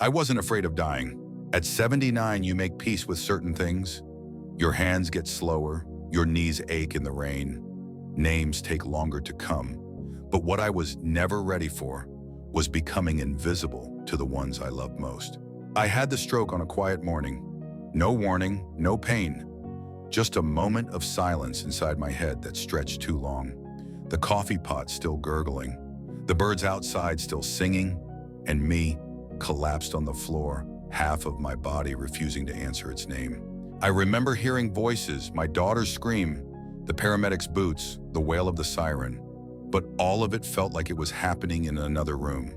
I wasn't afraid of dying. At 79, you make peace with certain things. Your hands get slower, your knees ache in the rain, names take longer to come. But what I was never ready for was becoming invisible to the ones I loved most. I had the stroke on a quiet morning. No warning, no pain. Just a moment of silence inside my head that stretched too long. The coffee pot still gurgling, the birds outside still singing, and me collapsed on the floor, half of my body refusing to answer its name. I remember hearing voices, my daughter's scream, the paramedic's boots, the wail of the siren. But all of it felt like it was happening in another room.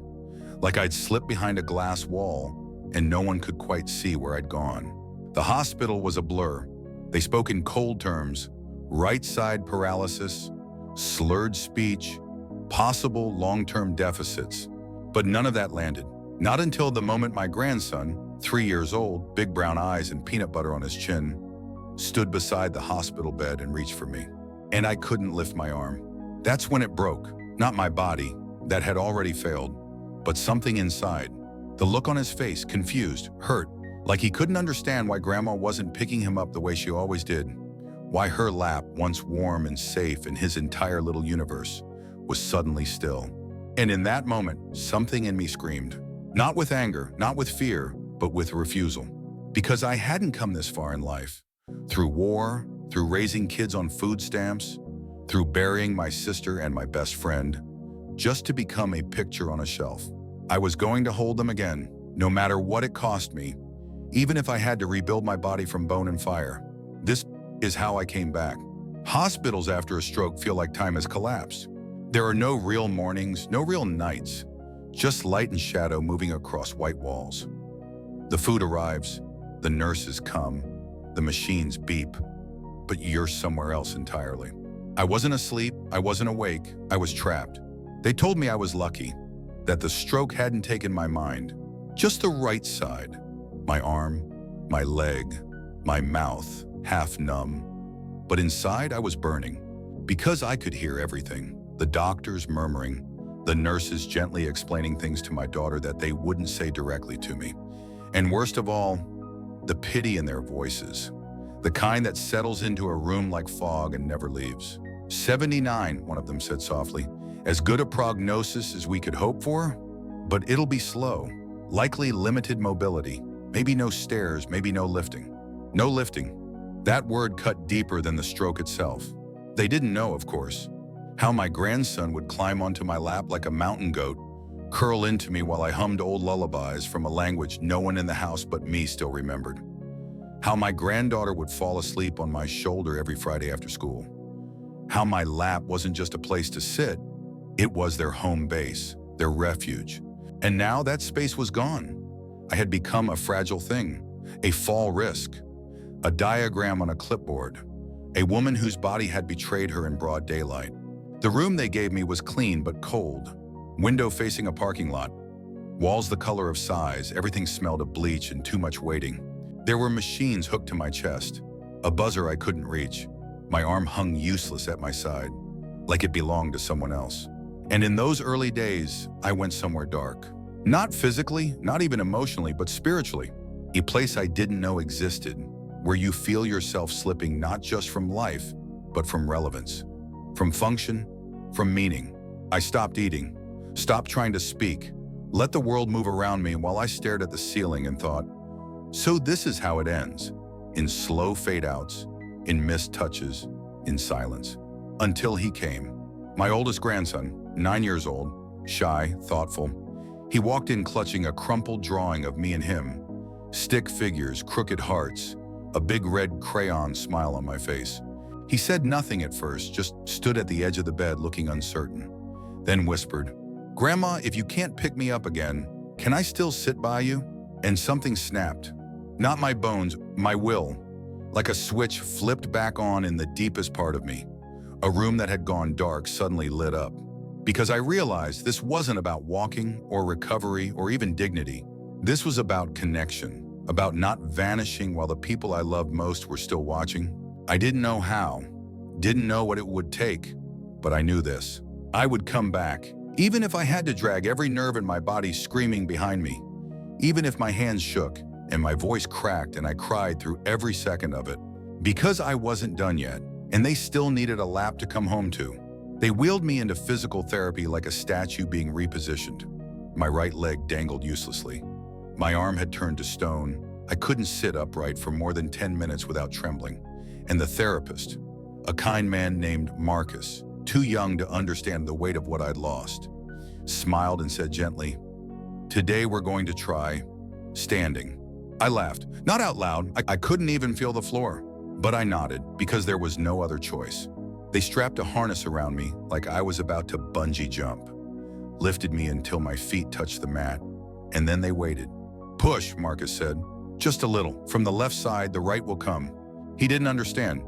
Like I'd slipped behind a glass wall and no one could quite see where I'd gone. The hospital was a blur. They spoke in cold terms: right side paralysis, slurred speech, possible long-term deficits. But none of that landed. Not until the moment my grandson, 3 years old, big brown eyes and peanut butter on his chin, stood beside the hospital bed and reached for me. And I couldn't lift my arm. That's when it broke. Not my body, that had already failed, but something inside. The look on his face, confused, hurt, like he couldn't understand why Grandma wasn't picking him up the way she always did. Why her lap, once warm and safe in his entire little universe, was suddenly still. And in that moment, something in me screamed. Not with anger, not with fear, but with refusal. Because I hadn't come this far in life. Through war, through raising kids on food stamps, through burying my sister and my best friend, just to become a picture on a shelf. I was going to hold them again, no matter what it cost me, even if I had to rebuild my body from bone and fire. This is how I came back. Hospitals after a stroke feel like time has collapsed. There are no real mornings, no real nights, just light and shadow moving across white walls. The food arrives, the nurses come, the machines beep, but you're somewhere else entirely. I wasn't asleep, I wasn't awake, I was trapped. They told me I was lucky, that the stroke hadn't taken my mind, just the right side. My arm, my leg, my mouth, half numb. But inside I was burning, because I could hear everything. The doctors murmuring, the nurses gently explaining things to my daughter that they wouldn't say directly to me. And worst of all, the pity in their voices. The kind that settles into a room like fog and never leaves. 79, one of them said softly. As good a prognosis as we could hope for, but it'll be slow. Likely limited mobility. Maybe no stairs, maybe no lifting. No lifting. That word cut deeper than the stroke itself. They didn't know, of course, how my grandson would climb onto my lap like a mountain goat, curl into me while I hummed old lullabies from a language no one in the house but me still remembered. How my granddaughter would fall asleep on my shoulder every Friday after school. How my lap wasn't just a place to sit, it was their home base, their refuge. And now that space was gone. I had become a fragile thing, a fall risk, a diagram on a clipboard, a woman whose body had betrayed her in broad daylight. The room they gave me was clean but cold, window facing a parking lot, walls the color of size, everything smelled of bleach and too much waiting. There were machines hooked to my chest, a buzzer I couldn't reach. My arm hung useless at my side, like it belonged to someone else. And in those early days, I went somewhere dark. Not physically, not even emotionally, but spiritually. A place I didn't know existed, where you feel yourself slipping not just from life, but from relevance, from function, from meaning. I stopped eating, stopped trying to speak, let the world move around me while I stared at the ceiling and thought, so this is how it ends, in slow fade-outs, in missed touches, in silence. Until he came. My oldest grandson, 9 years old, shy, thoughtful. He walked in clutching a crumpled drawing of me and him, stick figures, crooked hearts, a big red crayon smile on my face. He said nothing at first, just stood at the edge of the bed looking uncertain, then whispered, "Grandma, if you can't pick me up again, can I still sit by you?" And something snapped. Not my bones, my will. Like a switch flipped back on in the deepest part of me. A room that had gone dark suddenly lit up. Because I realized this wasn't about walking or recovery or even dignity. This was about connection, about not vanishing while the people I loved most were still watching. I didn't know how, didn't know what it would take, but I knew this. I would come back, even if I had to drag every nerve in my body screaming behind me. even if my hands shook and my voice cracked and I cried through every second of it. Because I wasn't done yet, and they still needed a lap to come home to. They wheeled me into physical therapy like a statue being repositioned. My right leg dangled uselessly. My arm had turned to stone. I couldn't sit upright for more than 10 minutes without trembling. And the therapist, a kind man named Marcus, too young to understand the weight of what I'd lost, smiled and said gently, "Today we're going to try standing." I laughed, not out loud. I couldn't even feel the floor, but I nodded because there was no other choice. They strapped a harness around me like I was about to bungee jump, lifted me until my feet touched the mat, and then they waited. "Push," Marcus said. "Just a little. From the left side, the right will come." He didn't understand.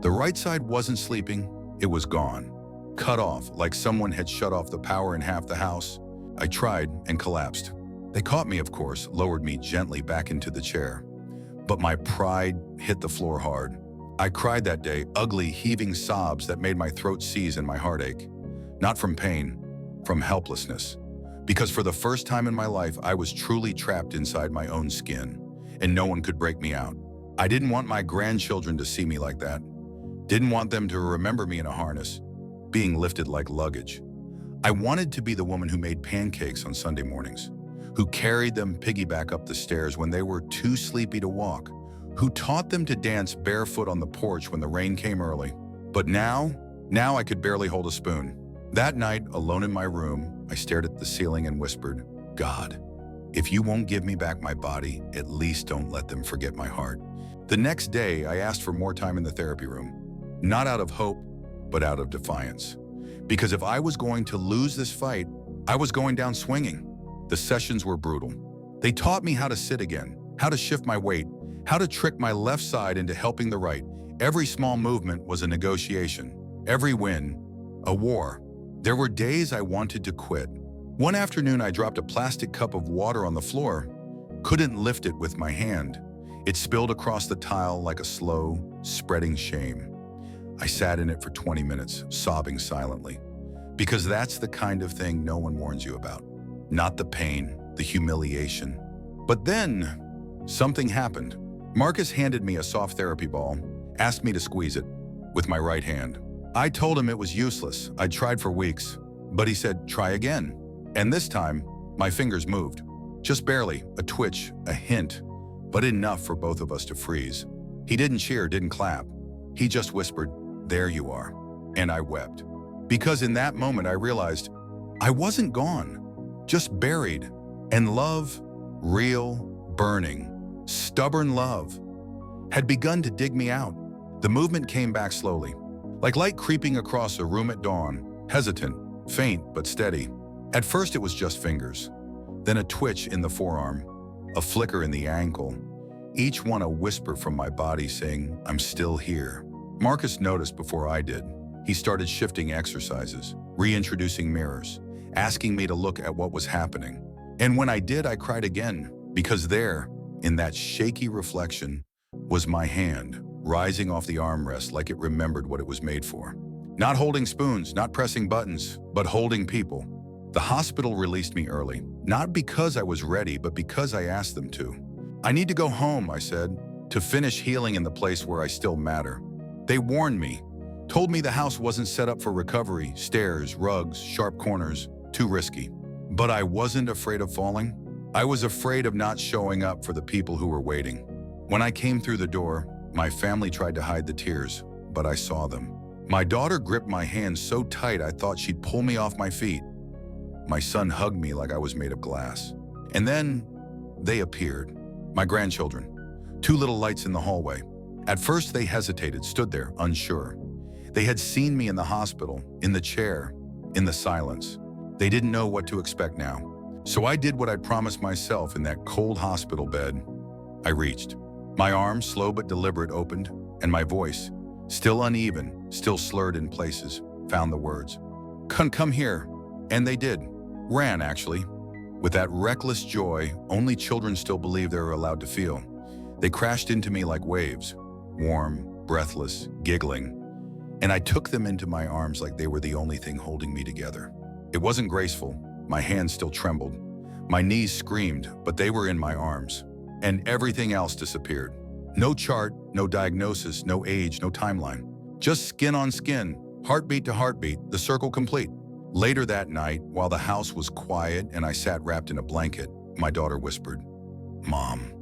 The right side wasn't sleeping. It was gone. Cut off, like someone had shut off the power in half the house. I tried and collapsed. They caught me, of course, lowered me gently back into the chair. But my pride hit the floor hard. I cried that day, ugly, heaving sobs that made my throat seize and my heart ache. Not from pain, from helplessness. Because for the first time in my life, I was truly trapped inside my own skin, and no one could break me out. I didn't want my grandchildren to see me like that. Didn't want them to remember me in a harness, being lifted like luggage. I wanted to be the woman who made pancakes on Sunday mornings, who carried them piggyback up the stairs when they were too sleepy to walk, who taught them to dance barefoot on the porch when the rain came early. But now I could barely hold a spoon. That night, alone in my room, I stared at the ceiling and whispered, "God, if you won't give me back my body, at least don't let them forget my heart." The next day, I asked for more time in the therapy room, not out of hope, but out of defiance. Because if I was going to lose this fight, I was going down swinging. The sessions were brutal. They taught me how to sit again, how to shift my weight, how to trick my left side into helping the right. Every small movement was a negotiation. Every win, a war. There were days I wanted to quit. One afternoon, I dropped a plastic cup of water on the floor, couldn't lift it with my hand. It spilled across the tile like a slow, spreading shame. I sat in it for 20 minutes, sobbing silently. Because that's the kind of thing no one warns you about. Not the pain, the humiliation. But then, something happened. Marcus handed me a soft therapy ball, asked me to squeeze it with my right hand. I told him it was useless. I'd tried for weeks. But he said, "Try again." And this time, my fingers moved. Just barely, a twitch, a hint, but enough for both of us to freeze. He didn't cheer, didn't clap. He just whispered, "There you are." And I wept. Because in that moment, I realized I wasn't gone, just buried. And love, real, burning, stubborn love, had begun to dig me out. The movement came back slowly, like light creeping across a room at dawn, hesitant, faint, but steady. At first, it was just fingers, then a twitch in the forearm, a flicker in the ankle, each one a whisper from my body saying, "I'm still here." Marcus noticed before I did. He started shifting exercises, reintroducing mirrors, asking me to look at what was happening. And when I did, I cried again, because there, in that shaky reflection, was my hand, rising off the armrest like it remembered what it was made for. Not holding spoons, not pressing buttons, but holding people. The hospital released me early, not because I was ready, but because I asked them to. "I need to go home," I said, "to finish healing in the place where I still matter." They warned me, told me the house wasn't set up for recovery, stairs, rugs, sharp corners, too risky. But I wasn't afraid of falling. I was afraid of not showing up for the people who were waiting. When I came through the door, my family tried to hide the tears, but I saw them. My daughter gripped my hand so tight I thought she'd pull me off my feet. My son hugged me like I was made of glass. And then they appeared, my grandchildren, two little lights in the hallway. At first they hesitated, stood there, unsure. They had seen me in the hospital, in the chair, in the silence. They didn't know what to expect now. So I did what I'd promised myself in that cold hospital bed. I reached. My arm, slow but deliberate, opened, and my voice, still uneven, still slurred in places, found the words. Come here." And they did. Ran, actually. With that reckless joy only children still believe they're allowed to feel. They crashed into me like waves, warm, breathless, giggling. And I took them into my arms like they were the only thing holding me together. It wasn't graceful. My hands still trembled. My knees screamed, but they were in my arms. And everything else disappeared. No chart, no diagnosis, no age, no timeline. Just skin on skin, heartbeat to heartbeat, the circle complete. Later that night, while the house was quiet and I sat wrapped in a blanket, my daughter whispered, "Mom,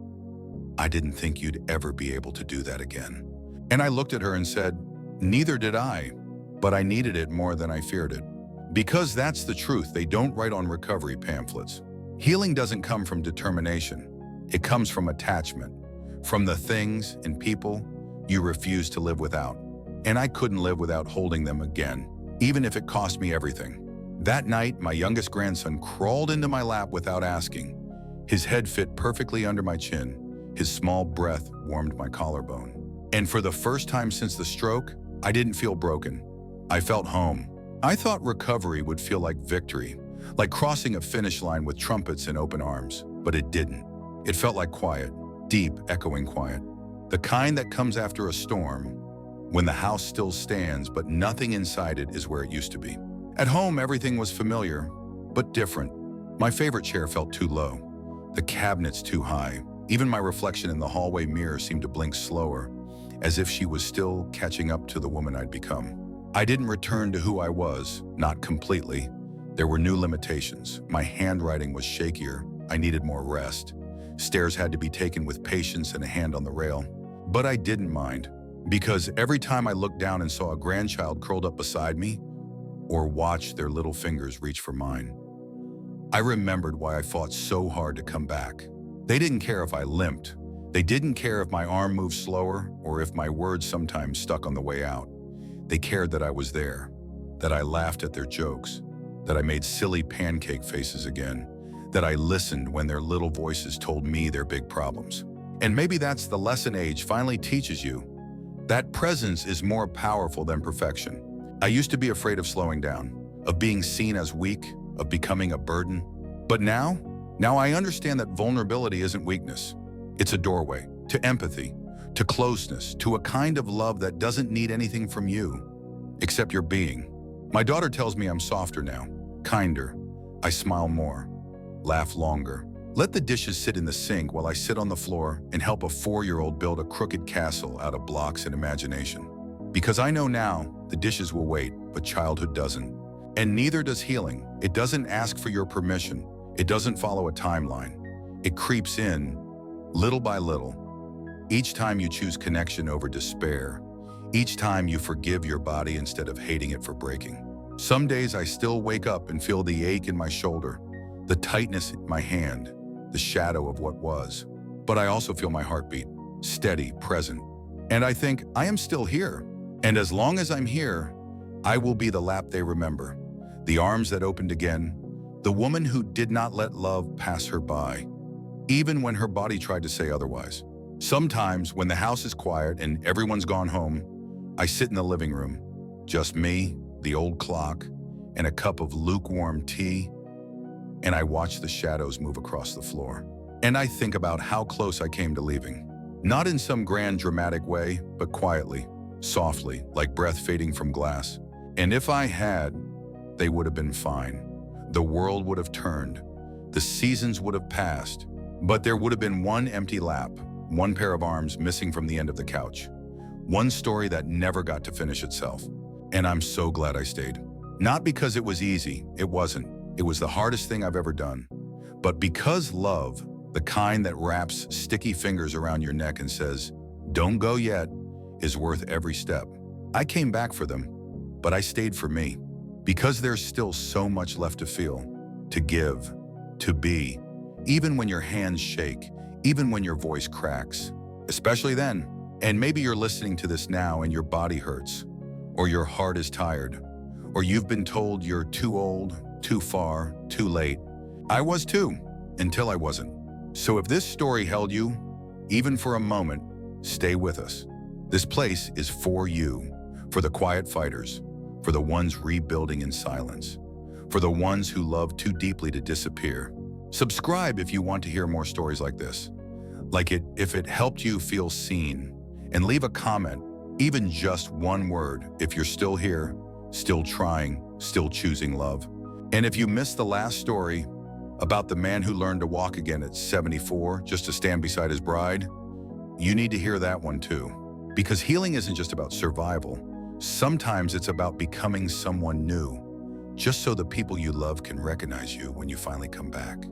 I didn't think you'd ever be able to do that again." And I looked at her and said, "Neither did I, but I needed it more than I feared it." Because that's the truth they don't write on recovery pamphlets. Healing doesn't come from determination. It comes from attachment, from the things and people you refuse to live without. And I couldn't live without holding them again, even if it cost me everything. That night, my youngest grandson crawled into my lap without asking. His head fit perfectly under my chin. His small breath warmed my collarbone. And for the first time since the stroke, I didn't feel broken. I felt home. I thought recovery would feel like victory, like crossing a finish line with trumpets and open arms, but it didn't. It felt like quiet, deep, echoing quiet. The kind that comes after a storm, when the house still stands, but nothing inside it is where it used to be. At home, everything was familiar, but different. My favorite chair felt too low, the cabinets too high. Even my reflection in the hallway mirror seemed to blink slower, as if she was still catching up to the woman I'd become. I didn't return to who I was, not completely. There were new limitations. My handwriting was shakier. I needed more rest. Stairs had to be taken with patience and a hand on the rail. But I didn't mind, because every time I looked down and saw a grandchild curled up beside me, or watched their little fingers reach for mine, I remembered why I fought so hard to come back. They didn't care if I limped. They didn't care if my arm moved slower or if my words sometimes stuck on the way out. They cared that I was there, that I laughed at their jokes, that I made silly pancake faces again, that I listened when their little voices told me their big problems. And maybe that's the lesson age finally teaches you. That presence is more powerful than perfection. I used to be afraid of slowing down, of being seen as weak, of becoming a burden. But now I understand that vulnerability isn't weakness. It's a doorway to empathy, to closeness, to a kind of love that doesn't need anything from you, except your being. My daughter tells me I'm softer now, kinder. I smile more, laugh longer. Let the dishes sit in the sink while I sit on the floor and help a 4-year-old build a crooked castle out of blocks and imagination. Because I know now the dishes will wait, but childhood doesn't. And neither does healing. It doesn't ask for your permission. It doesn't follow a timeline. It creeps in, little by little. Each time you choose connection over despair, each time you forgive your body instead of hating it for breaking. Some days I still wake up and feel the ache in my shoulder, the tightness in my hand, the shadow of what was. But I also feel my heartbeat, steady, present. And I think I am still here. And as long as I'm here, I will be the lap they remember, the arms that opened again, the woman who did not let love pass her by, even when her body tried to say otherwise. Sometimes, when the house is quiet and everyone's gone home, I sit in the living room, just me, the old clock, and a cup of lukewarm tea, and I watch the shadows move across the floor. And I think about how close I came to leaving. Not in some grand dramatic way, but quietly, softly, like breath fading from glass. And if I had, they would have been fine. The world would have turned. The seasons would have passed. But there would have been one empty lap, one pair of arms missing from the end of the couch. One story that never got to finish itself. And I'm so glad I stayed. Not because it was easy, it wasn't. It was the hardest thing I've ever done. But because love, the kind that wraps sticky fingers around your neck and says, "Don't go yet," is worth every step. I came back for them, but I stayed for me. Because there's still so much left to feel, to give, to be, even when your hands shake, even when your voice cracks, especially then. And maybe you're listening to this now and your body hurts, or your heart is tired, or you've been told you're too old, too far, too late. I was too, until I wasn't. So if this story held you, even for a moment, stay with us. This place is for you, for the quiet fighters, for the ones rebuilding in silence, for the ones who love too deeply to disappear. Subscribe if you want to hear more stories like this. If it helped you feel seen, and leave a comment, even just one word, if you're still here, still trying, still choosing love. And if you missed the last story about the man who learned to walk again at 74 just to stand beside his bride, you need to hear that one too. Because healing isn't just about survival. Sometimes it's about becoming someone new, just so the people you love can recognize you when you finally come back.